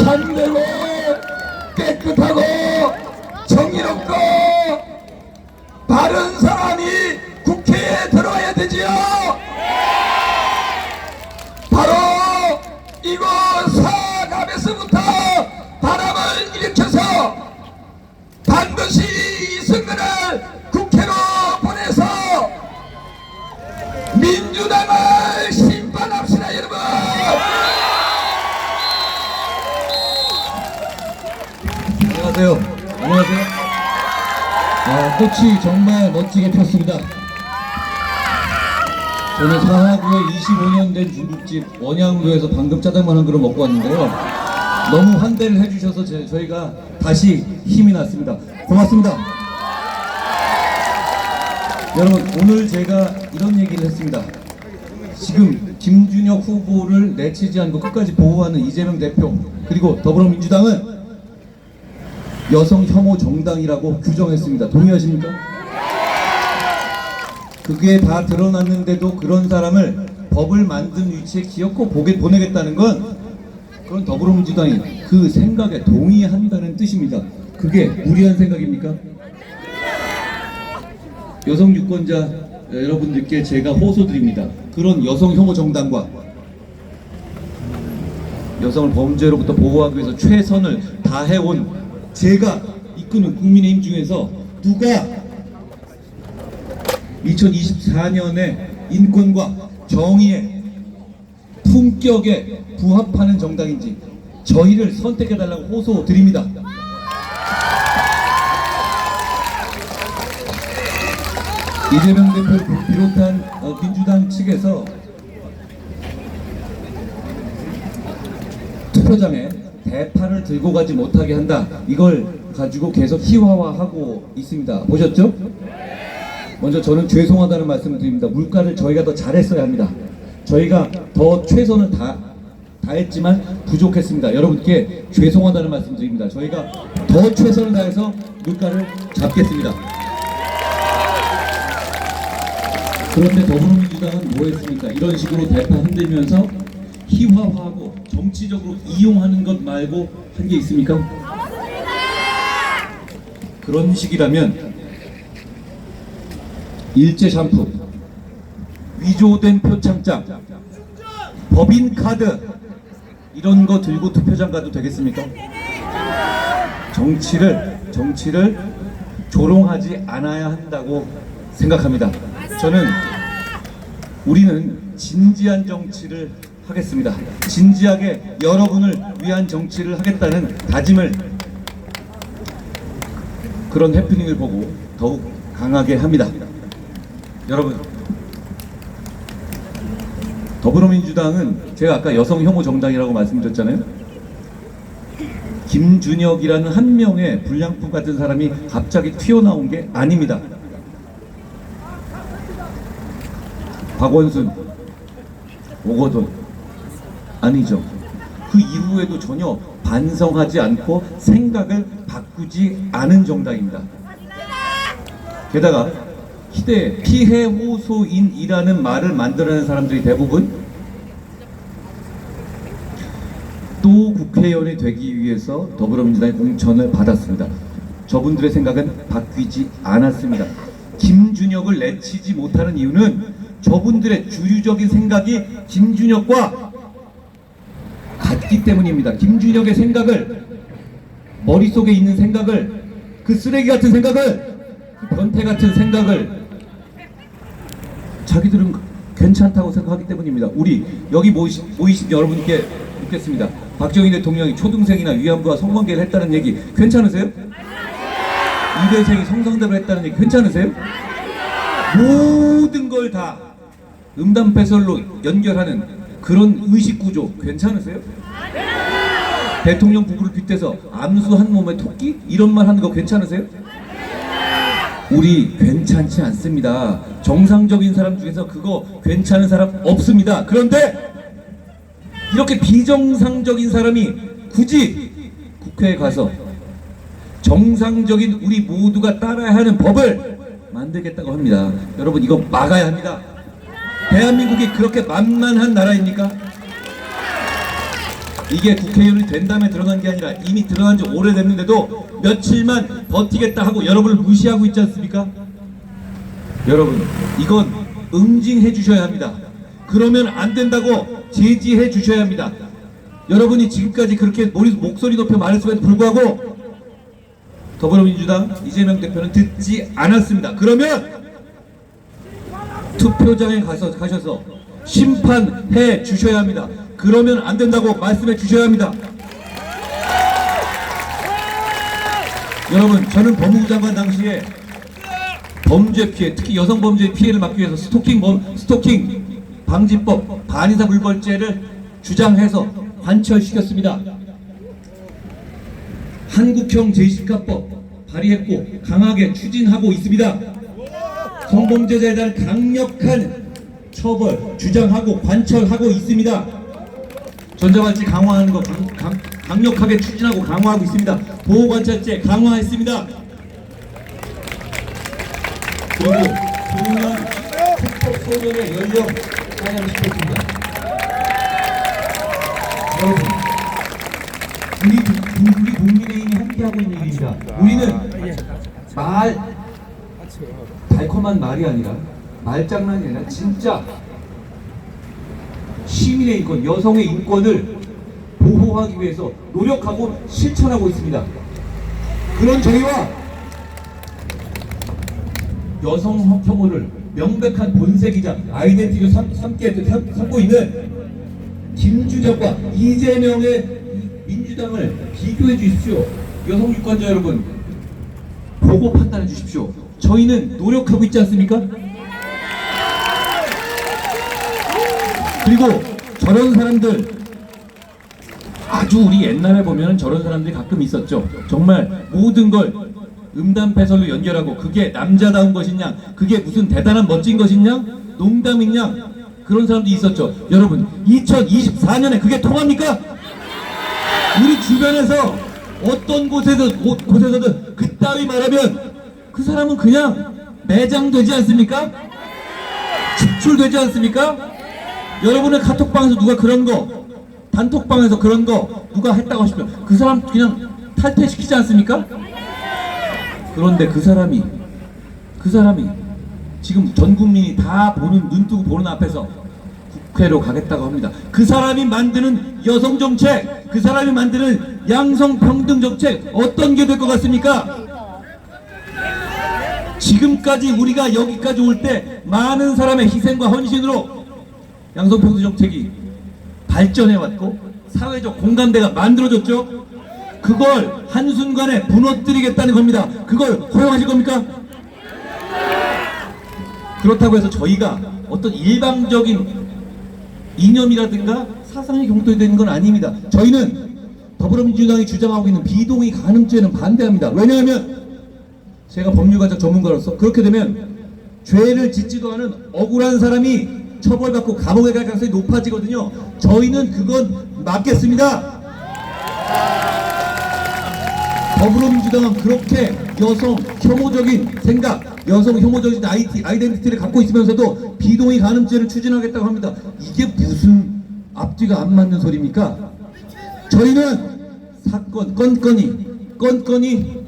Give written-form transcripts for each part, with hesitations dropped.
참되고 깨끗하고 정의롭고 바른 사람이 국회에 들어와야 되지요. 바로 이곳 사갑에서부터 바람을 일으켜서 반드시 이승만을 국회로 보내서 민주당을 심판합시다, 여러분. 안녕하세요. 안녕하세요. 꽃이 정말 멋지게 폈습니다. 저는 사하구에 25년 된 중국집 원양도에서 방금 짜장면 한 그릇 먹고 왔는데요. 너무 환대를 해주셔서 저희가 다시 힘이 났습니다. 고맙습니다. 여러분, 오늘 제가 이런 얘기를 했습니다. 지금 김준혁 후보를 내치지 않고 끝까지 보호하는 이재명 대표, 그리고 더불어민주당은 여성 혐오 정당이라고 규정했습니다. 동의하십니까? 그게 다 드러났는데도 그런 사람을 법을 만든 위치에 기어코 보내겠다는 건 그런 더불어민주당이 그 생각에 동의한다는 뜻입니다. 그게 무리한 생각입니까? 여성 유권자 여러분들께 제가 호소드립니다. 그런 여성 혐오 정당과 여성을 범죄로부터 보호하기 위해서 최선을 다해온 제가 이끄는 국민의힘 중에서 누가 2024년에 인권과 정의의 품격에 부합하는 정당인지 저희를 선택해달라고 호소드립니다. 이재명 대표를 비롯한 민주당 측에서 투표장에 대파를 들고 가지 못하게 한다, 이걸 가지고 계속 희화화하고 있습니다. 보셨죠? 먼저 저는 죄송하다는 말씀을 드립니다. 물가를 저희가 더 잘했어야 합니다. 저희가 더 최선을 다했지만 부족했습니다. 여러분께 죄송하다는 말씀 드립니다. 저희가 더 최선을 다해서 물가를 잡겠습니다. 그런데 더불어민주당은 뭐 했습니까? 이런 식으로 대파 흔들면서 희화화하고 정치적으로 이용하는 것 말고 한 게 있습니까? 그런 식이라면 일제 샴푸, 위조된 표창장, 법인카드 이런 거 들고 투표장 가도 되겠습니까? 정치를 조롱하지 않아야 한다고 생각합니다. 우리는 진지한 정치를 하겠습니다. 진지하게 여러분을 위한 정치를 하겠다는 다짐을, 그런 해프닝을 보고 더욱 강하게 합니다. 여러분, 더불어민주당은 제가 아까 여성 혐오 정당이라고 말씀드렸잖아요. 김준혁이라는 한 명의 불량품 같은 사람이 갑자기 튀어나온 게 아닙니다. 박원순, 오거돈 아니죠. 그 이후에도 전혀 반성하지 않고 생각을 바꾸지 않은 정당입니다. 게다가 희대 피해 호소인이라는 말을 만들어내는 사람들이 대부분 또 국회의원이 되기 위해서 더불어민주당의 공천을 받았습니다. 저분들의 생각은 바뀌지 않았습니다. 김준혁을 내치지 못하는 이유는 저분들의 주류적인 생각이 김준혁과 같기 때문입니다. 김준혁의 생각을, 머릿속에 있는 생각을, 그 쓰레기 같은 생각을, 그 변태 같은 생각을 자기들은 괜찮다고 생각하기 때문입니다. 우리 여기 모이신 여러분께 묻겠습니다. 박정희 대통령이 초등생이나 위안부와 성관계를 했다는 얘기 괜찮으세요? 이대생이 성상납을 했다는 얘기 괜찮으세요? 모든 걸 다 음담패설로 연결하는 그런 의식구조 괜찮으세요? 대통령 부부를 빗대서 암수 한 몸에 토끼? 이런 말 하는 거 괜찮으세요? 우리 괜찮지 않습니다. 정상적인 사람 중에서 그거 괜찮은 사람 없습니다. 그런데 이렇게 비정상적인 사람이 굳이 국회에 가서 정상적인 우리 모두가 따라야 하는 법을 만들겠다고 합니다. 여러분, 이거 막아야 합니다. 대한민국이 그렇게 만만한 나라입니까? 이게 국회의원이 된 다음에 들어간 게 아니라 이미 들어간 지 오래됐는데도 며칠만 버티겠다 하고 여러분을 무시하고 있지 않습니까? 여러분, 이건 응징해 주셔야 합니다. 그러면 안 된다고 제지해 주셔야 합니다. 여러분이 지금까지 그렇게 목소리 높여 말했음에도 불구하고 더불어민주당 이재명 대표는 듣지 않았습니다. 그러면 투표장에 가셔서 심판해 주셔야 합니다. 그러면 안 된다고 말씀해 주셔야 합니다. 여러분, 저는 법무부 장관 당시에 범죄 피해, 특히 여성 범죄 피해를 막기 위해서 스토킹 방지법, 반의사 불벌죄를 주장해서 관철시켰습니다. 한국형 제24법 발의했고 강하게 추진하고 있습니다. 성범죄자에 대한 강력한 처벌 주장하고 관철하고 있습니다. 전자발찌 강화하는 거 강력하게 추진하고 강화하고 있습니다. 보호관찰제 강화했습니다. 그리고 소년 소년의 연령 하향시켰습니다. 여러분, 우리 국민의힘이 함께하고 있는 일입니다. 우리는 달콤한 말이 아니라 말장난이 아니라 진짜 시민의 인권, 여성의 인권을 보호하기 위해서 노력하고 실천하고 있습니다. 그런 저희와 여성 혐오를 명백한 본색이자 아이덴티티로 삼고 있는 김주정과 이재명의 민주당을 비교해 주십시오. 여성 유권자 여러분, 보고 판단해 주십시오. 저희는 노력하고 있지 않습니까? 그리고 저런 사람들, 아주 우리 옛날에 보면 저런 사람들이 가끔 있었죠. 정말 모든 걸 음담패설로 연결하고 그게 남자다운 것이냐, 그게 무슨 대단한 멋진 것이냐, 농담이냐, 그런 사람도 있었죠. 여러분, 2024년에 그게 통합니까? 우리 주변에서 어떤 곳에서든 그따위 말하면 그 사람은 그냥 매장되지 않습니까? 축출되지 않습니까? 여러분의 카톡방에서 누가 그런 거, 단톡방에서 그런 거 누가 했다고 하시면 그 사람 그냥 탈퇴시키지 않습니까? 그런데 그 사람이 지금 전 국민이 다 보는, 눈뜨고 보는 앞에서 국회로 가겠다고 합니다. 그 사람이 만드는 여성 정책, 그 사람이 만드는 양성평등 정책 어떤 게 될 것 같습니까? 지금까지 우리가 여기까지 올 때 많은 사람의 희생과 헌신으로 양성평등 정책이 발전해왔고 사회적 공감대가 만들어졌죠. 그걸 한순간에 무너뜨리겠다는 겁니다. 그걸 허용하실 겁니까? 그렇다고 해서 저희가 어떤 일방적인 이념이라든가 사상이 공통되는 건 아닙니다. 저희는 더불어민주당이 주장하고 있는 비동의 간음죄는 반대합니다. 왜냐하면 제가 법률가적 전문가로서 그렇게 되면 죄를 짓지도 않은 억울한 사람이 처벌받고 감옥에 갈 가능성이 높아지거든요. 저희는 그건 막겠습니다. 더불어민주당은 그렇게 여성 혐오적인 생각, 여성 혐오적인 아이덴티티를 갖고 있으면서도 비동의 간음죄를 추진하겠다고 합니다. 이게 무슨 앞뒤가 안 맞는 소리입니까? 저희는 사건 건건이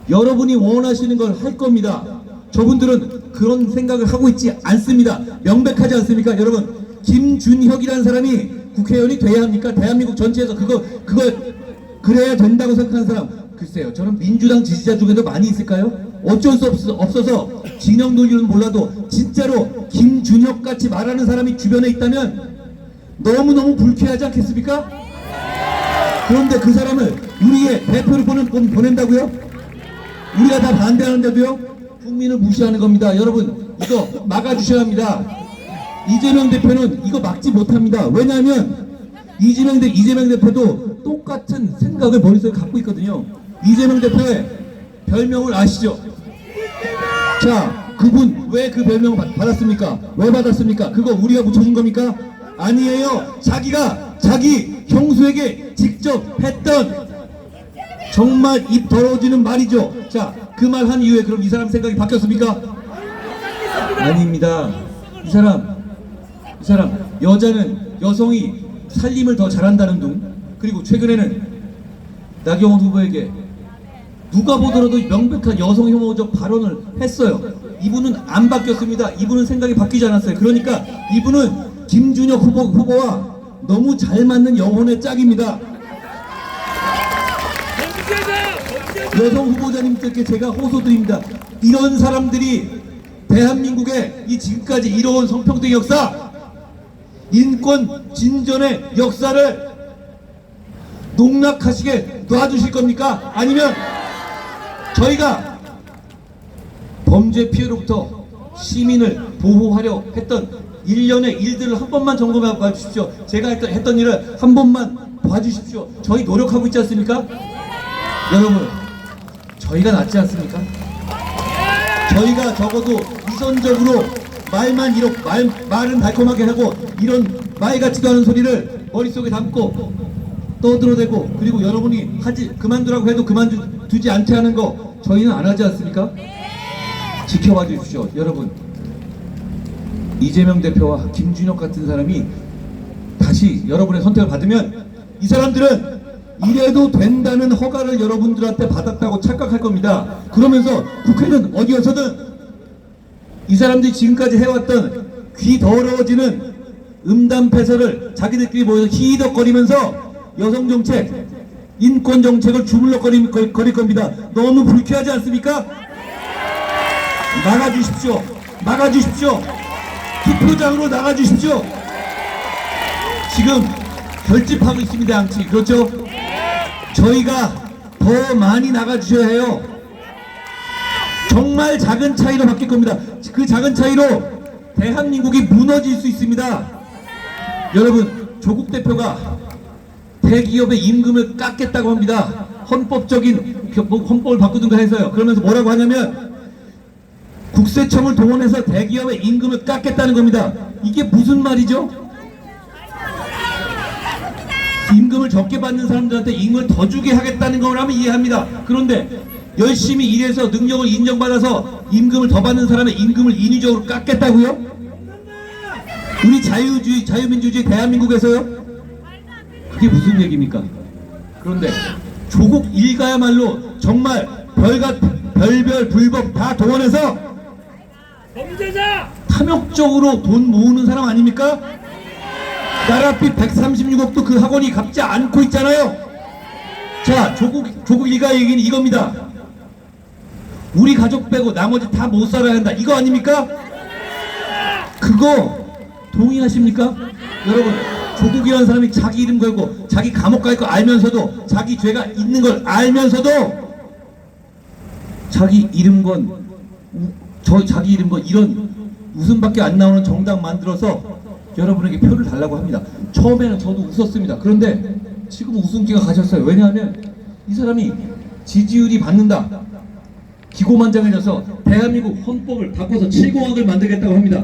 여러분이 원하시는 걸 할 겁니다. 저분들은 그런 생각을 하고 있지 않습니다. 명백하지 않습니까? 여러분, 김준혁이라는 사람이 국회의원이 돼야 합니까? 대한민국 전체에서 그걸 그래야 된다고 생각하는 사람, 글쎄요, 저는 민주당 지지자 중에도 많이 있을까요? 어쩔 수 없어서 진영 논리는 몰라도 진짜로 김준혁 같이 말하는 사람이 주변에 있다면 너무너무 불쾌하지 않겠습니까? 그런데 그 사람을 우리의 대표를 보낸다고요? 우리가 다 반대하는데도요? 국민을 무시하는 겁니다. 여러분, 이거 막아주셔야 합니다. 이재명 대표는 이거 막지 못합니다. 왜냐하면 이재명 대표도 똑같은 생각을 머릿속에 갖고 있거든요. 이재명 대표의 별명을 아시죠? 자, 그분 왜 그 별명을 받았습니까? 왜 받았습니까? 그거 우리가 붙여준 겁니까? 아니에요. 자기가 자기 형수에게 직접 했던 정말 입 더러워지는 말이죠. 자, 그 말 한 이후에 그럼 이 사람 생각이 바뀌었습니까? 아닙니다. 이 사람 여성이 살림을 더 잘한다는 둥, 그리고 최근에는 나경원 후보에게 누가 보더라도 명백한 여성 혐오적 발언을 했어요. 이분은 안 바뀌었습니다. 이분은 생각이 바뀌지 않았어요. 그러니까 이분은 김준혁 후보와 너무 잘 맞는 영혼의 짝입니다. 여성 후보자님들께 제가 호소드립니다. 이런 사람들이 대한민국의 이 지금까지 이뤄온 성평등 역사, 인권 진전의 역사를 농락하시게 놔두실 겁니까? 아니면 저희가 범죄 피해로부터 시민을 보호하려 했던 일련의 일들을 한 번만 점검해 봐주십시오. 제가 했던 일을 한 번만 봐주십시오. 저희 노력하고 있지 않습니까? 여러분, 저희가 낫지 않습니까? 저희가 적어도 위선적으로 말은 달콤하게 하고 이런 말 같지도 않은 소리를 머릿속에 담고 떠들어대고, 그리고 여러분이 그만두라고 해도 그만두지 않게 하는 거 저희는 안 하지 않습니까? 지켜봐 주십시오. 여러분, 이재명 대표와 김준혁 같은 사람이 다시 여러분의 선택을 받으면 이 사람들은 이래도 된다는 허가를 여러분들한테 받았다고 착각할 겁니다. 그러면서 국회는 어디에서든 이 사람들이 지금까지 해왔던 귀 더러워지는 음담패설을 자기들끼리 모여서 히덕거리면서 여성정책, 인권정책을 주물럭거릴 겁니다. 너무 불쾌하지 않습니까? 나가주십시오. 나가주십시오. 투표장으로 나가주십시오. 지금 결집하고 있습니다, 양치. 그렇죠? 저희가 더 많이 나가주셔야 해요. 정말 작은 차이로 바뀔 겁니다. 그 작은 차이로 대한민국이 무너질 수 있습니다. 여러분, 조국 대표가 대기업의 임금을 깎겠다고 합니다. 헌법을 바꾸든가 해서요. 그러면서 뭐라고 하냐면 국세청을 동원해서 대기업의 임금을 깎겠다는 겁니다. 이게 무슨 말이죠? 임금을 적게 받는 사람들한테 임금을 더 주게 하겠다는 거라면 이해합니다. 그런데 열심히 일해서 능력을 인정받아서 임금을 더 받는 사람의 임금을 인위적으로 깎겠다고요? 우리 자유민주주의 대한민국에서요? 그게 무슨 얘기입니까? 그런데 조국 일가야말로 정말 별별 불법 다 동원해서 범죄자! 탐욕적으로 돈 모으는 사람 아닙니까? 나라빚 136억도 그 학원이 갚지 않고 있잖아요. 자, 조국 일가 얘기는 이겁니다. 우리 가족 빼고 나머지 다 못 살아야 한다, 이거 아닙니까? 그거 동의하십니까? 여러분, 조국이라는 사람이 자기 이름 걸고 자기 감옥 갈 거 알면서도, 자기 죄가 있는 걸 알면서도 자기 이름 건 이런 웃음밖에 안 나오는 정당 만들어서 여러분에게 표를 달라고 합니다. 처음에는 저도 웃었습니다. 그런데 지금 웃음기가 가셨어요. 왜냐하면 이 사람이 지지율이 받는다, 기고만장해져서 대한민국 헌법을 바꿔서 7공학을 만들겠다고 합니다.